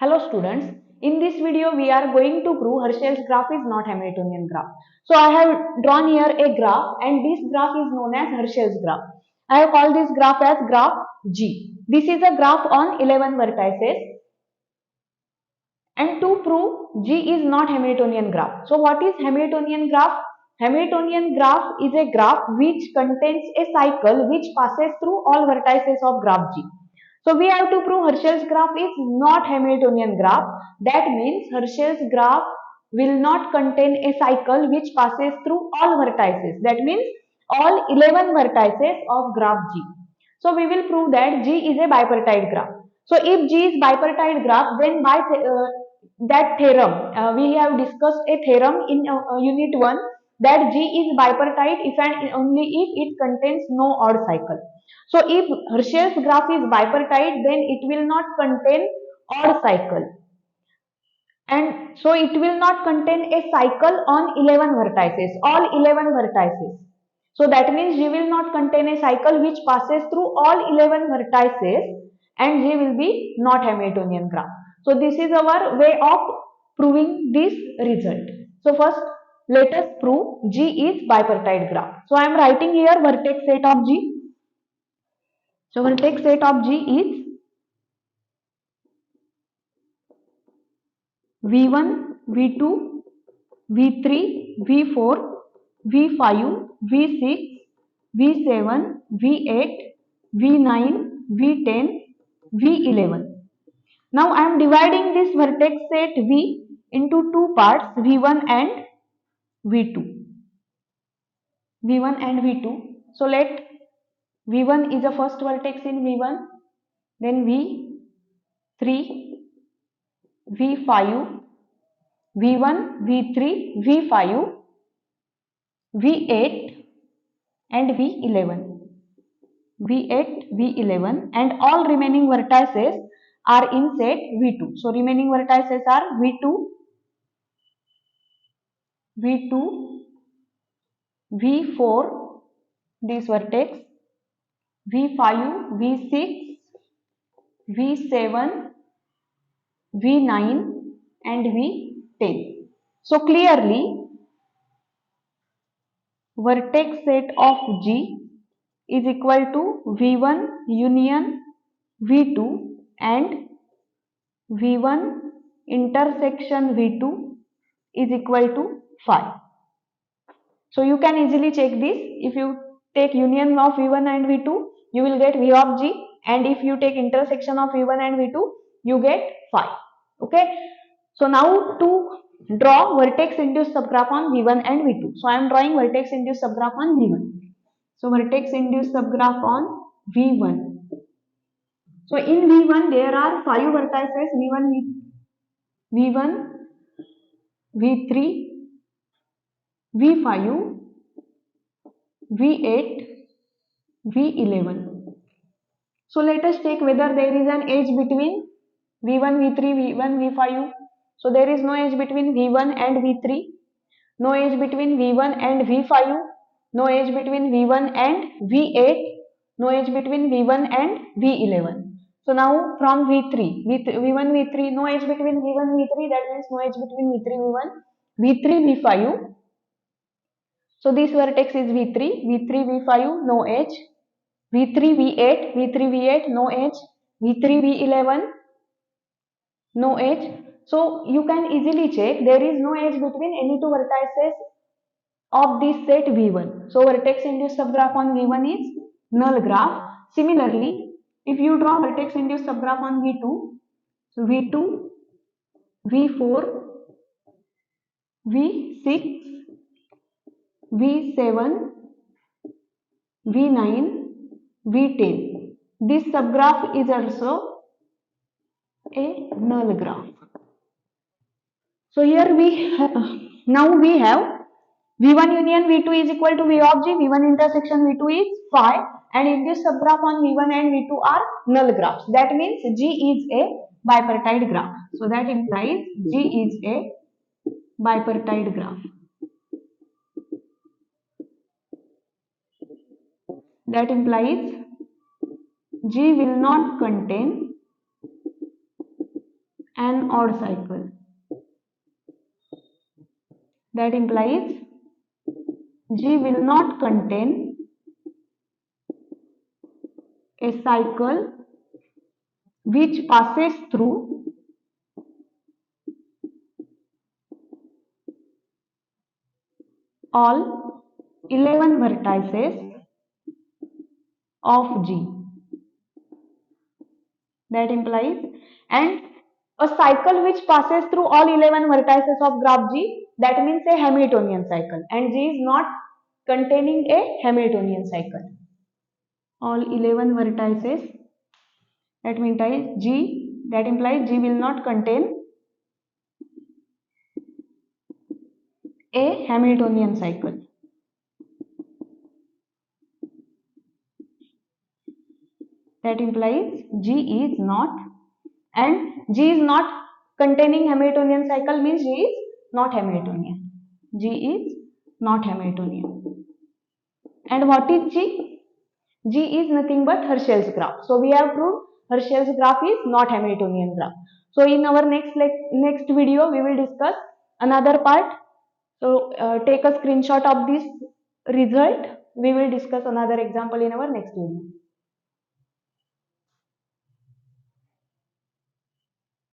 Hello students, in this video we are going to prove Herschel's graph is not Hamiltonian graph. So I have drawn here a graph and this graph is known as Herschel's graph. I have called this graph as graph G. This is a graph on 11 vertices and to prove G is not Hamiltonian graph. So what is Hamiltonian graph? Hamiltonian graph is a graph which contains a cycle which passes through all vertices of graph G. So we have to prove Herschel's graph is not Hamiltonian graph. That means Herschel's graph will not contain a cycle which passes through all vertices. That means all 11 vertices of graph G. So we will prove that G is a bipartite graph. So if G is bipartite graph, then by that theorem, we have discussed a theorem in unit 1 that G is bipartite if and only if it contains no odd cycle. So if Herschel's graph is bipartite, then it will not contain odd cycle. And so it will not contain a cycle on 11 vertices, all 11 vertices. So that means G will not contain a cycle which passes through all 11 vertices and G will be not Hamiltonian graph. So this is our way of proving this result. So first let us prove G is bipartite graph. So I am writing here vertex set of G. So vertex set of G is V1, V2, V3, V4, V5, V6, V7, V8, V9, V10, V11. Now I am dividing this vertex set V into two parts, V1 and V2. V1 and V2. So let V1 is the first vertex in V1, then V3, V5, V1, V3, V5, V8 and V11. V8, V11 and all remaining vertices are in set V2. So remaining vertices are V2, V2, V4, this vertex, V5, V6, V7, V9 and V10. So clearly vertex set of G is equal to V1 union V2 and V1 intersection V2 is equal to 5. So you can easily check this. If you take union of V1 and V2, you will get V of G, and if you take intersection of V1 and V2, you get 5. Okay. So now to draw vertex induced subgraph on V1 and V2. So I am drawing vertex induced subgraph on V1. So vertex induced subgraph on V1. So in V1 there are 5 vertices V1, V3, V5, V8, V11. So let us check whether there is an edge between V1, V3, V1, V5. So there is no edge between V1 and V3, no edge between V1 and V5, no edge between V1 and V8, no edge between V1 and V11. So now from V3, V1, V3, no edge between V1, V3, that means no edge between V3, V1, V3, V5. So this vertex is V3, V3, V5, no edge, V3, V8, V3, V8, no edge, V3, V11, no edge. So you can easily check there is no edge between any two vertices of this set V1. So vertex induced subgraph on V1 is null graph. Similarly, if you draw vertex induced subgraph on V2, so V2, V4, V6, V7, V9, V10. This subgraph is also a null graph. So here now we have V1 union V2 is equal to V of G, V1 intersection V2 is 5 and induced subgraph on V1 and V2 are null graphs. That means G is a bipartite graph. So that implies G is a bipartite graph. That implies G will not contain an odd cycle. That implies G will not contain a cycle which passes through all 11 vertices of G. That implies, and a cycle which passes through all 11 vertices of graph G, that means a Hamiltonian cycle, and G is not containing a Hamiltonian cycle. All 11 vertices, that implies G will not contain a Hamiltonian cycle. That implies G is not, and G is not containing Hamiltonian cycle means G is not Hamiltonian. G is not Hamiltonian. And what is G? G is nothing but Herschel's graph. So we have proved Herschel's graph is not Hamiltonian graph. So in our next video we will discuss another part. So take a screenshot of this result. We will discuss another example in our next video.